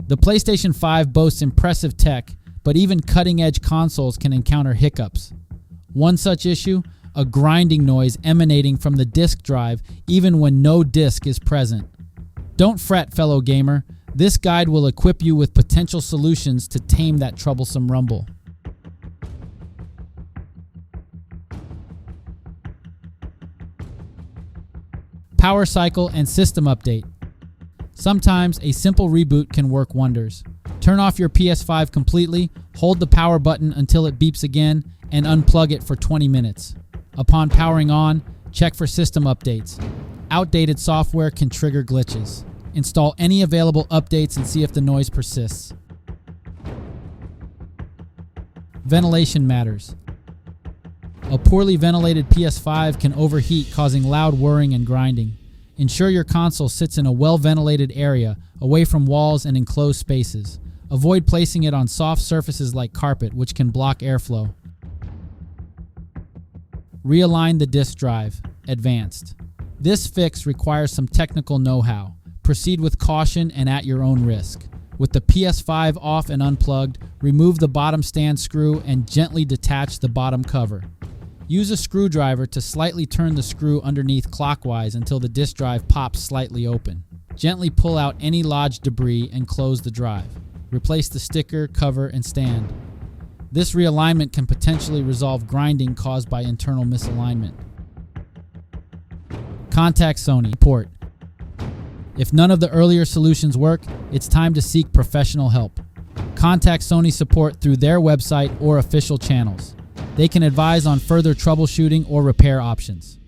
The PlayStation 5 boasts impressive tech, but even cutting-edge consoles can encounter hiccups. One such issue, a grinding noise emanating from the disk drive even when no disk is present. Don't fret, fellow gamer. This guide will equip you with potential solutions to tame that troublesome rumble. Power cycle and system update. Sometimes a simple reboot can work wonders. Turn off your PS5 completely, hold the power button until it beeps again, and unplug it for 20 minutes. Upon powering on, check for system updates. Outdated software can trigger glitches. Install any available updates and see if the noise persists. Ventilation matters. A poorly ventilated PS5 can overheat, causing loud whirring and grinding. Ensure your console sits in a well-ventilated area, away from walls and enclosed spaces. Avoid placing it on soft surfaces like carpet, which can block airflow. Realign the disk drive. Advanced. This fix requires some technical know-how. Proceed with caution and at your own risk. With the PS5 off and unplugged, remove the bottom stand screw and gently detach the bottom cover. Use a screwdriver to slightly turn the screw underneath clockwise until the disk drive pops slightly open. Gently pull out any lodged debris and close the drive. Replace the sticker, cover, and stand. This realignment can potentially resolve grinding caused by internal misalignment. Contact Sony support. If none of the earlier solutions work, it's time to seek professional help. Contact Sony support through their website or official channels. They can advise on further troubleshooting or repair options.